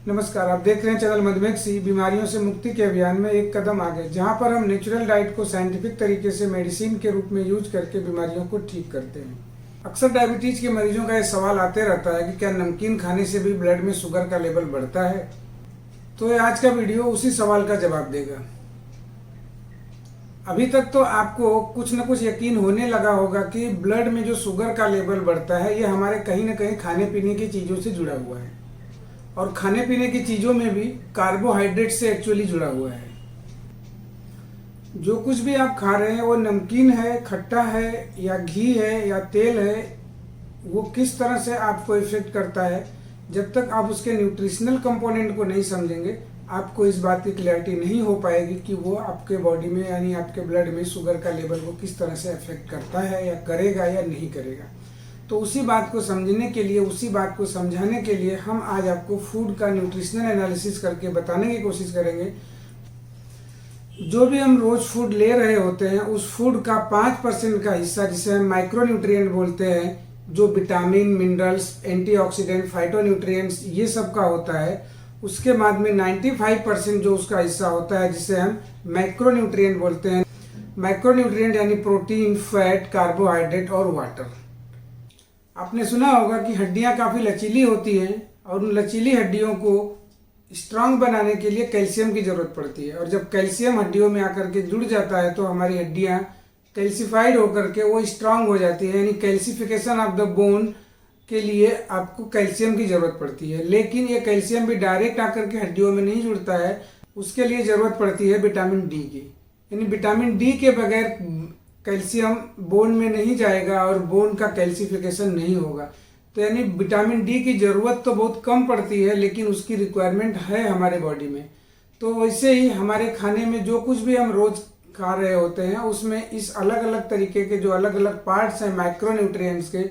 नमस्कार, आप देख रहे हैं चैनल मधुमेह सी। बीमारियों से मुक्ति के अभियान में एक कदम आगे, जहां पर हम नेचुरल डाइट को साइंटिफिक तरीके से मेडिसिन के रूप में यूज करके बीमारियों को ठीक करते हैं। अक्सर डायबिटीज के मरीजों का यह सवाल आते रहता है कि क्या नमकीन खाने से भी ब्लड में शुगर का लेवल बढ़ता है। तो ये आज का वीडियो उसी सवाल का जवाब देगा। अभी तक तो आपको कुछ न कुछ यकीन होने लगा होगा कि ब्लड में जो शुगर का लेवल बढ़ता है ये हमारे कहीं न कहीं खाने पीने की चीज़ों से जुड़ा हुआ है, और खाने पीने की चीज़ों में भी कार्बोहाइड्रेट से एक्चुअली जुड़ा हुआ है। जो कुछ भी आप खा रहे हैं वो नमकीन है, खट्टा है या घी है या तेल है, वो किस तरह से आपको इफेक्ट करता है, जब तक आप उसके न्यूट्रिशनल कंपोनेंट को नहीं समझेंगे आपको इस बात की क्लैरिटी नहीं हो पाएगी कि वो आपके बॉडी में यानी आपके ब्लड में शुगर का लेवल को किस तरह से अफेक्ट करता है या करेगा या नहीं करेगा। तो उसी बात को समझने के लिए, उसी बात को समझाने के लिए हम आज आपको फूड का न्यूट्रिशनल एनालिसिस करके बताने की कोशिश करेंगे। जो भी हम रोज फूड ले रहे होते हैं उस फूड का 5% का हिस्सा, जिसे हम माइक्रो न्यूट्रिएंट बोलते हैं, जो विटामिन, मिनरल्स, एंटीऑक्सीडेंट, फाइटोन्यूट्रिएंट्स ये सब का होता है, उसके बाद में 95% जो उसका हिस्सा होता है जिसे हम मैक्रो न्यूट्रिएंट बोलते हैं। मैक्रो न्यूट्रिएंट यानी प्रोटीन, फैट, कार्बोहाइड्रेट और वाटर। आपने सुना होगा कि हड्डियां काफ़ी लचीली होती हैं और उन लचीली हड्डियों को स्ट्रांग बनाने के लिए कैल्शियम की ज़रूरत पड़ती है, और जब कैल्शियम हड्डियों में आकर के जुड़ जाता है तो हमारी हड्डियां कैल्सिफाइड होकर के वो स्ट्रांग हो जाती है। यानी कैल्सिफिकेशन ऑफ द बोन के लिए आपको कैल्शियम की ज़रूरत पड़ती है। लेकिन ये कैल्शियम भी डायरेक्ट आकर के हड्डियों में नहीं जुड़ता है, उसके लिए ज़रूरत पड़ती है विटामिन डी की। यानी विटामिन डी के बगैर कैल्शियम बोन में नहीं जाएगा और बोन का कैल्सिफिकेशन नहीं होगा। तो यानी विटामिन डी की ज़रूरत तो बहुत कम पड़ती है, लेकिन उसकी रिक्वायरमेंट है हमारे बॉडी में। तो वैसे ही हमारे खाने में जो कुछ भी हम रोज़ खा रहे होते हैं उसमें इस अलग अलग तरीके के जो अलग अलग पार्ट्स हैं माइक्रो न्यूट्रिएंट्स के,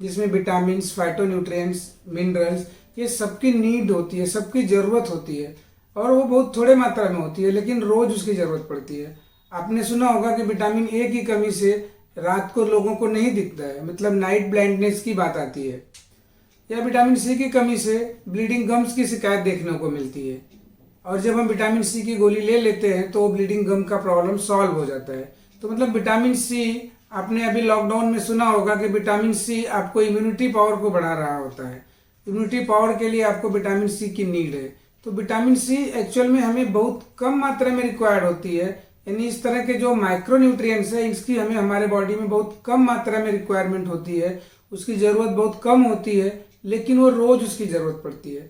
जिसमें विटामिन्स, फाइटोन्यूट्रिएंट्स, मिनरल्स, ये सबकी नीड होती है, सबकी ज़रूरत होती है, और वो बहुत थोड़े मात्रा में होती है, लेकिन रोज़ उसकी ज़रूरत पड़ती है। आपने सुना होगा कि विटामिन ए की कमी से रात को लोगों को नहीं दिखता है, मतलब नाइट ब्लाइंडनेस की बात आती है, या विटामिन सी की कमी से ब्लीडिंग गम्स की शिकायत देखने को मिलती है, और जब हम विटामिन सी की गोली ले लेते हैं तो ब्लीडिंग गम का प्रॉब्लम सॉल्व हो जाता है। तो मतलब विटामिन सी, आपने अभी लॉकडाउन में सुना होगा कि विटामिन सी आपको इम्यूनिटी पावर को बढ़ा रहा होता है। इम्यूनिटी पावर के लिए आपको विटामिन सी की नीड है। तो विटामिन सी एक्चुअल में हमें बहुत कम मात्रा में रिक्वायर्ड होती है। यानी इस तरह के जो माइक्रो न्यूट्रिएंट्स है इसकी हमें हमारे बॉडी में बहुत कम मात्रा में रिक्वायरमेंट होती है, उसकी ज़रूरत बहुत कम होती है, लेकिन वो रोज़ उसकी ज़रूरत पड़ती है।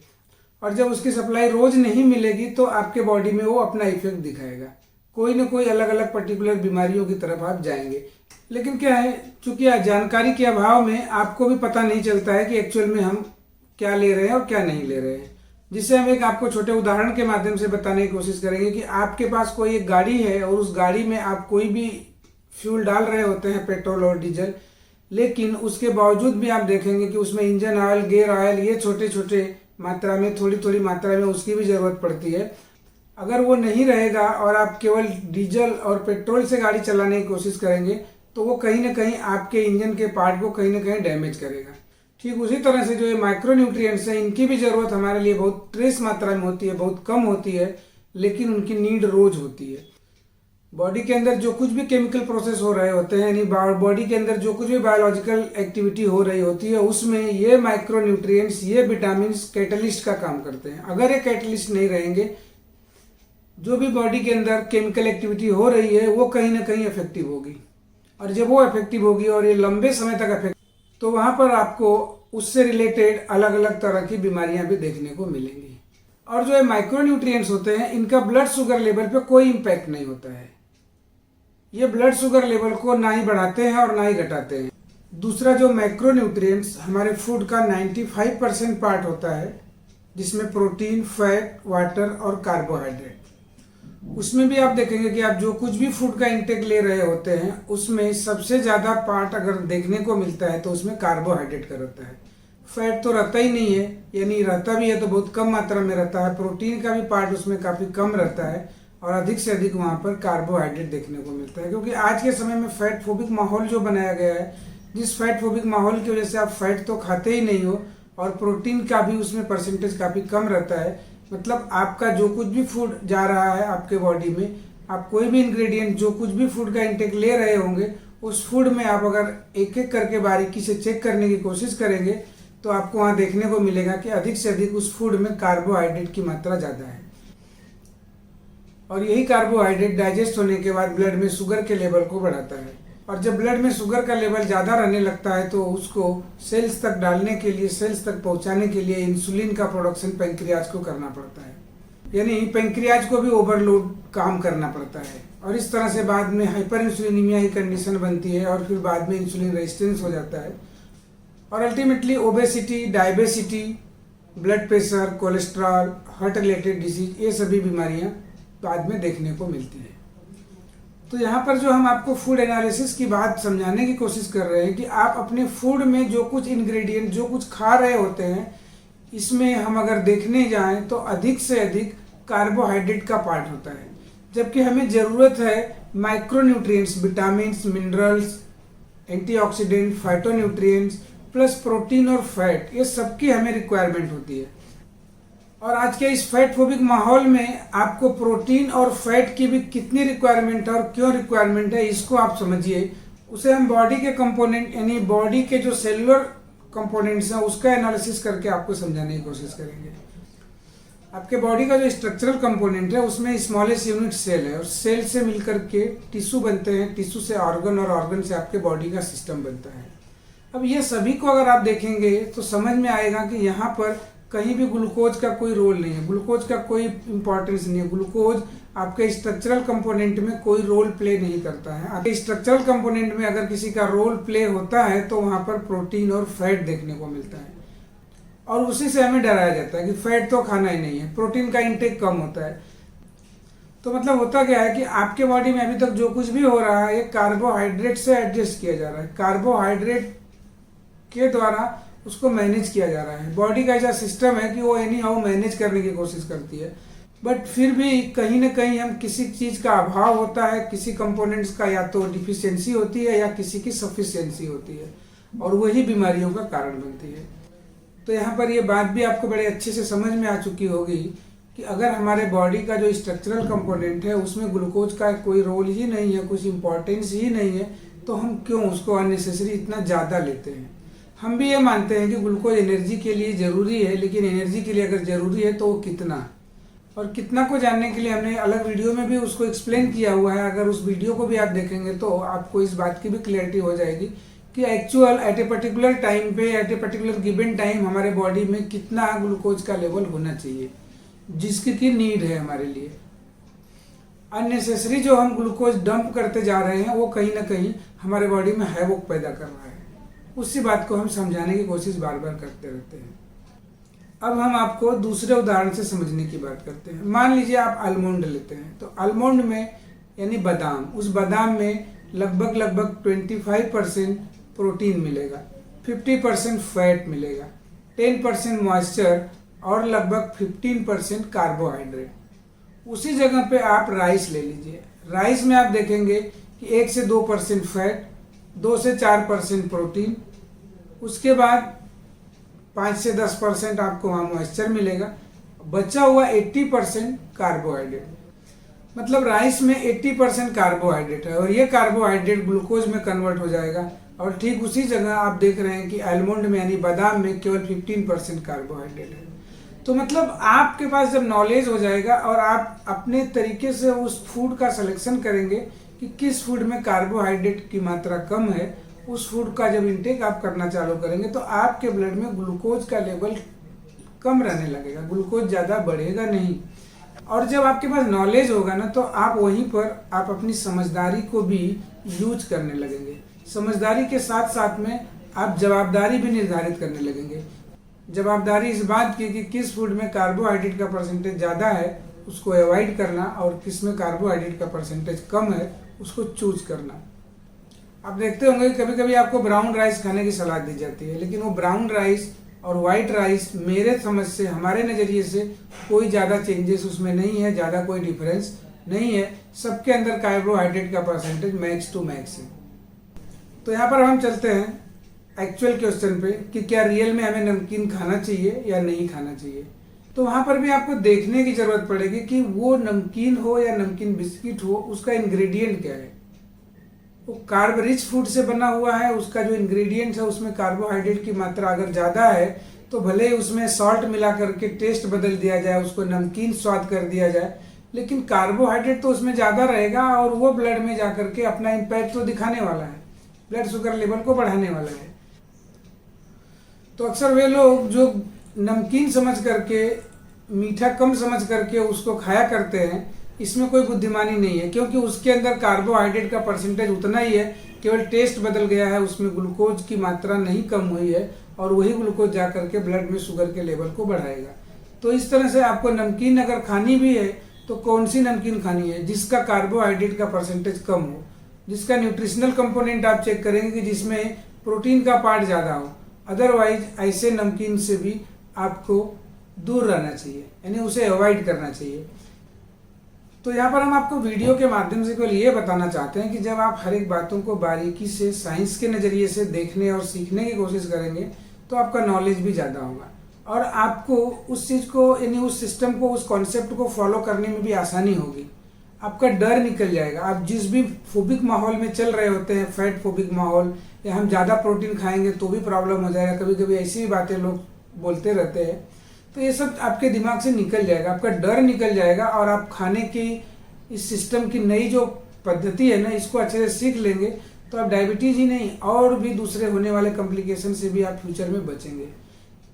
और जब उसकी सप्लाई रोज़ नहीं मिलेगी तो आपके बॉडी में वो अपना इफेक्ट दिखाएगा, कोई ना कोई अलग अलग पर्टिकुलर बीमारियों की तरफ आप जाएंगे। लेकिन क्या है, चूंकि जानकारी के अभाव में आपको भी पता नहीं चलता है कि एक्चुअल में हम क्या ले रहे हैं और क्या नहीं ले रहे हैं, जिससे हम एक आपको छोटे उदाहरण के माध्यम से बताने की कोशिश करेंगे कि आपके पास कोई एक गाड़ी है और उस गाड़ी में आप कोई भी फ्यूल डाल रहे होते हैं, पेट्रोल और डीजल, लेकिन उसके बावजूद भी आप देखेंगे कि उसमें इंजन ऑयल, गियर ऑयल, ये छोटे छोटे मात्रा में, थोड़ी थोड़ी मात्रा में उसकी भी ज़रूरत पड़ती है। अगर वो नहीं रहेगा और आप केवल डीजल और पेट्रोल से गाड़ी चलाने की कोशिश करेंगे तो वो कहीं ना कहीं आपके इंजन के पार्ट को कहीं ना कहीं डैमेज करेगा। ठीक उसी तरह से जो ये माइक्रो न्यूट्रिएंट्स हैं इनकी भी ज़रूरत हमारे लिए बहुत ट्रेस मात्रा में होती है, बहुत कम होती है, लेकिन उनकी नीड रोज होती है। बॉडी के अंदर जो कुछ भी केमिकल प्रोसेस हो रहे होते हैं, यानी बॉडी के अंदर जो कुछ भी बायोलॉजिकल एक्टिविटी हो रही होती है, उसमें ये माइक्रो न्यूट्रिएंट्स, ये विटामिन कैटलिस्ट का काम करते हैं। अगर ये कैटलिस्ट नहीं रहेंगे, जो भी बॉडी के अंदर केमिकल एक्टिविटी हो रही है वो कहीं ना कहीं इफेक्टिव होगी, और जब वो इफेक्टिव होगी और ये लंबे समय तक इफेक्ट, तो वहाँ पर आपको उससे रिलेटेड अलग अलग तरह की बीमारियां भी देखने को मिलेंगी। और जो ये माइक्रो न्यूट्रिएंट्स होते हैं इनका ब्लड शुगर लेवल पे कोई इम्पैक्ट नहीं होता है। ये ब्लड शुगर लेवल को ना ही बढ़ाते हैं और ना ही घटाते हैं। दूसरा, जो मैक्रो न्यूट्रिएंट्स हमारे फूड का 95% पार्ट होता है, जिसमें प्रोटीन, फैट, वाटर और कार्बोहाइड्रेट, उसमें भी आप देखेंगे कि आप जो कुछ भी फूड का इंटेक ले रहे होते हैं उसमें सबसे ज़्यादा पार्ट अगर देखने को मिलता है तो उसमें कार्बोहाइड्रेट का रहता है। फैट तो रहता ही नहीं है, यानी रहता भी है तो बहुत कम मात्रा में रहता है। प्रोटीन का भी पार्ट उसमें काफ़ी कम रहता है, और अधिक से अधिक वहाँ पर कार्बोहाइड्रेट देखने को मिलता है। क्योंकि आज के समय में फैट फोबिक माहौल जो बनाया गया है, जिस फैट फोबिक माहौल की वजह से आप फैट तो खाते ही नहीं हो और प्रोटीन का भी उसमें परसेंटेज काफ़ी कम रहता है, मतलब आपका जो कुछ भी फूड जा रहा है आपके बॉडी में, आप कोई भी इंग्रेडिएंट जो कुछ भी फूड का इंटेक ले रहे होंगे, उस फूड में आप अगर एक एक करके बारीकी से चेक करने की कोशिश करेंगे तो आपको वहाँ देखने को मिलेगा कि अधिक से अधिक उस फूड में कार्बोहाइड्रेट की मात्रा ज़्यादा है। और यही कार्बोहाइड्रेट डाइजेस्ट होने के बाद ब्लड में शुगर के लेवल को बढ़ाता है, और जब ब्लड में शुगर का लेवल ज़्यादा रहने लगता है तो उसको सेल्स तक डालने के लिए, सेल्स तक पहुंचाने के लिए इंसुलिन का प्रोडक्शन पैंक्रियाज को करना पड़ता है, यानी पैंक्रियाज को भी ओवरलोड काम करना पड़ता है। और इस तरह से बाद में हाइपर इंसुलिनीमिया की कंडीशन बनती है और फिर बाद में इंसुलिन रेजिस्टेंस हो जाता है, और ultimately obesity, diabesity, blood pressure, cholesterol, heart related disease, ये सभी बीमारियां बाद में देखने को मिलती है। तो यहाँ पर जो हम आपको फूड एनालिसिस की बात समझाने की कोशिश कर रहे हैं कि आप अपने फूड में जो कुछ इंग्रेडिएंट, जो कुछ खा रहे होते हैं, इसमें हम अगर देखने जाएं तो अधिक से अधिक कार्बोहाइड्रेट का पार्ट होता है, जबकि हमें ज़रूरत है micronutrients, vitamins, minerals, antioxidant, phytonutrients plus protein और फैट, ये सबकी हमें रिक्वायरमेंट होती है। और आज के इस फैट फोबिक माहौल में आपको प्रोटीन और फैट की भी कितनी रिक्वायरमेंट है और क्यों रिक्वायरमेंट है, इसको आप समझिए। उसे हम बॉडी के कंपोनेंट, यानी बॉडी के जो सेलुलर कंपोनेंट्स हैं, उसका एनालिसिस करके आपको समझाने की कोशिश करेंगे। आपके बॉडी का जो स्ट्रक्चरल कंपोनेंट है उसमें स्मॉलेस्ट यूनिट सेल है, और सेल से मिलकर के टिश्यू बनते हैं, टिश्यू से ऑर्गन, और ऑर्गन से आपके बॉडी का सिस्टम बनता है। अब ये सभी को अगर आप देखेंगे तो समझ में आएगा कि यहाँ पर कहीं भी ग्लूकोज का कोई रोल नहीं है, ग्लूकोज का कोई इंपॉर्टेंस नहीं है। ग्लूकोज आपके स्ट्रक्चरल कंपोनेंट में कोई रोल प्ले नहीं करता है। आपके स्ट्रक्चरल कंपोनेंट में अगर किसी का रोल प्ले होता है तो वहाँ पर प्रोटीन और फैट देखने को मिलता है, और उसी से हमें डराया जाता है कि फैट तो खाना ही नहीं है, प्रोटीन का इंटेक कम होता है। तो मतलब होता क्या है कि आपके बॉडी में अभी तक जो कुछ भी हो रहा है ये कार्बोहाइड्रेट से एडजस्ट किया जा रहा है, कार्बोहाइड्रेट के द्वारा उसको मैनेज किया जा रहा है। बॉडी का ऐसा सिस्टम है कि वो एनी हाउ मैनेज करने की कोशिश करती है, बट फिर भी कहीं ना कहीं हम किसी चीज़ का अभाव होता है, किसी कंपोनेंट्स का या तो डिफिशियंसी होती है या किसी की सफिशियंसी होती है, और वही बीमारियों का कारण बनती है। तो यहाँ पर ये बात भी आपको बड़े अच्छे से समझ में आ चुकी होगी कि अगर हमारे बॉडी का जो स्ट्रक्चरल कंपोनेंट है उसमें ग्लूकोज का कोई रोल ही नहीं है, कुछ इंपॉर्टेंस ही नहीं है, तो हम क्यों उसको अननेसेसरी इतना ज़्यादा लेते हैं। हम भी ये मानते हैं कि ग्लूकोज एनर्जी के लिए ज़रूरी है, लेकिन एनर्जी के लिए अगर ज़रूरी है तो वो कितना, और कितना को जानने के लिए हमने अलग वीडियो में भी उसको एक्सप्लेन किया हुआ है। अगर उस वीडियो को भी आप देखेंगे तो आपको इस बात की भी क्लियरिटी हो जाएगी कि actual at a particular time पे, at a particular given time हमारे बॉडी में कितना ग्लूकोज का लेवल होना चाहिए जिसकी की नीड है हमारे लिए। अननेसेसरी जो हम ग्लूकोज डंप करते जा रहे हैं वो कहीं ना कहीं हमारे बॉडी में हैवोक पैदा कर रहा है। उसी बात को हम समझाने की कोशिश बार बार करते रहते हैं। अब हम आपको दूसरे उदाहरण से समझने की बात करते हैं। मान लीजिए आप आलमंड लेते हैं, तो आलमंड में यानी बादाम, उस बादाम में लगभग 25% प्रोटीन मिलेगा, 50% फैट मिलेगा, 10% मॉइस्चर और लगभग 15% कार्बोहाइड्रेट। उसी जगह पे आप राइस ले लीजिए। राइस में आप देखेंगे कि 1 से 2% फैट, 2 से 4% प्रोटीन, उसके बाद 5 से 10% आपको वहाँ मॉइस्चर मिलेगा, बचा हुआ 80% कार्बोहाइड्रेट। मतलब राइस में 80% कार्बोहाइड्रेट है, और ये कार्बोहाइड्रेट ग्लूकोज में कन्वर्ट हो जाएगा। और ठीक उसी जगह आप देख रहे हैं कि आलमंड में यानी बादाम में केवल 15% कार्बोहाइड्रेट है। तो मतलब आपके पास जब नॉलेज हो जाएगा और आप अपने तरीके से उस फूड का सिलेक्शन करेंगे कि किस फूड में कार्बोहाइड्रेट की मात्रा कम है, उस फूड का जब इंटेक आप करना चालू करेंगे तो आपके ब्लड में ग्लूकोज का लेवल कम रहने लगेगा, ग्लूकोज ज़्यादा बढ़ेगा नहीं। और जब आपके पास नॉलेज होगा ना, तो आप वहीं पर आप अपनी समझदारी को भी यूज करने लगेंगे। समझदारी के साथ साथ में आप जवाबदारी भी निर्धारित करने लगेंगे। जवाबदारी इस बात की कि किस फूड में कार्बोहाइड्रेट का परसेंटेज ज़्यादा है उसको अवॉइड करना, और किस में कार्बोहाइड्रेट का परसेंटेज कम है उसको चूज करना। आप देखते होंगे कभी कभी आपको ब्राउन राइस खाने की सलाह दी जाती है, लेकिन वो ब्राउन राइस और वाइट राइस मेरे समझ से, हमारे नज़रिए से कोई ज़्यादा चेंजेस उसमें नहीं है, ज़्यादा कोई डिफरेंस नहीं है। सबके अंदर कार्बोहाइड्रेट का परसेंटेज मैक्स टू मैक्स है। तो यहाँ पर हम चलते हैं एक्चुअल क्वेश्चन पे कि क्या रियल में हमें नमकीन खाना चाहिए या नहीं खाना चाहिए। तो वहाँ पर भी आपको देखने की ज़रूरत पड़ेगी कि वो नमकीन हो या नमकीन बिस्किट हो, उसका इंग्रेडिएंट क्या है। वो कार्ब रिच फूड से बना हुआ है, उसका जो इंग्रेडिएंट्स है उसमें कार्बोहाइड्रेट की मात्रा अगर ज़्यादा है तो भले ही उसमें सॉल्ट मिला करके टेस्ट बदल दिया जाए, उसको नमकीन स्वाद कर दिया जाए, लेकिन कार्बोहाइड्रेट तो उसमें ज़्यादा रहेगा और वो ब्लड में जाकर के अपना इम्पैक्ट तो दिखाने वाला है, ब्लड शुगर लेवल को बढ़ाने वाला है। तो अक्सर वे लोग जो नमकीन समझ करके, मीठा कम समझ करके उसको खाया करते हैं, इसमें कोई बुद्धिमानी नहीं है, क्योंकि उसके अंदर कार्बोहाइड्रेट का परसेंटेज उतना ही है, केवल टेस्ट बदल गया है, उसमें ग्लूकोज की मात्रा नहीं कम हुई है और वही ग्लूकोज जा करके ब्लड में शुगर के लेवल को बढ़ाएगा। तो इस तरह से आपको नमकीन अगर खानी भी है तो कौन सी नमकीन खानी है, जिसका कार्बोहाइड्रेट का परसेंटेज कम हो, जिसका न्यूट्रिशनल कंपोनेंट आप चेक करेंगे कि जिसमें प्रोटीन का पार्ट ज़्यादा हो। अदरवाइज ऐसे नमकीन से भी आपको दूर रहना चाहिए, यानी उसे अवॉइड करना चाहिए। तो यहाँ पर हम आपको वीडियो के माध्यम से केवल ये बताना चाहते हैं कि जब आप हर एक बातों को बारीकी से साइंस के नज़रिए से देखने और सीखने की कोशिश करेंगे तो आपका नॉलेज भी ज़्यादा होगा और आपको उस चीज़ को, यानी उस सिस्टम को, उस कॉन्सेप्ट को फॉलो करने में भी आसानी होगी। आपका डर निकल जाएगा। आप जिस भी फोबिक माहौल में चल रहे होते हैं, फैट फोबिक माहौल, या हम ज़्यादा प्रोटीन खाएंगे तो भी प्रॉब्लम हो जाएगा, कभी कभी ऐसी भी बातें लोग बोलते रहते हैं, तो ये सब आपके दिमाग से निकल जाएगा, आपका डर निकल जाएगा और आप खाने की इस सिस्टम की नई जो पद्धति है ना, इसको अच्छे से सीख लेंगे तो आप डायबिटीज़ ही नहीं और भी दूसरे होने वाले कॉम्प्लिकेशन से भी आप फ्यूचर में बचेंगे।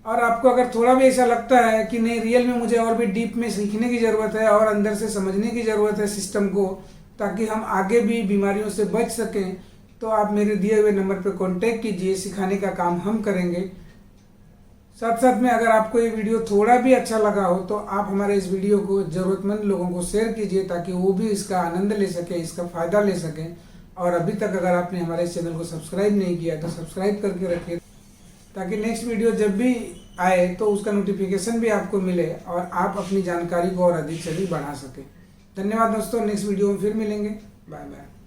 और आपको अगर थोड़ा भी ऐसा लगता है कि नहीं, रियल में मुझे और भी डीप में सीखने की ज़रूरत है और अंदर से समझने की ज़रूरत है सिस्टम को, ताकि हम आगे भी बीमारियों से बच सकें, तो आप मेरे दिए हुए नंबर पर कॉन्टेक्ट कीजिए। सिखाने का काम हम करेंगे। साथ साथ में अगर आपको ये वीडियो थोड़ा भी अच्छा लगा हो तो आप हमारे इस वीडियो को ज़रूरतमंद लोगों को शेयर कीजिए, ताकि वो भी इसका आनंद ले सकें, इसका फ़ायदा ले सकें। और अभी तक अगर आपने हमारे इस चैनल को सब्सक्राइब नहीं किया तो सब्सक्राइब करके रखिए, ताकि नेक्स्ट वीडियो जब भी आए तो उसका नोटिफिकेशन भी आपको मिले और आप अपनी जानकारी को और अधिक से अधिक बढ़ा सकें। धन्यवाद दोस्तों, नेक्स्ट वीडियो में फिर मिलेंगे। Bye bye.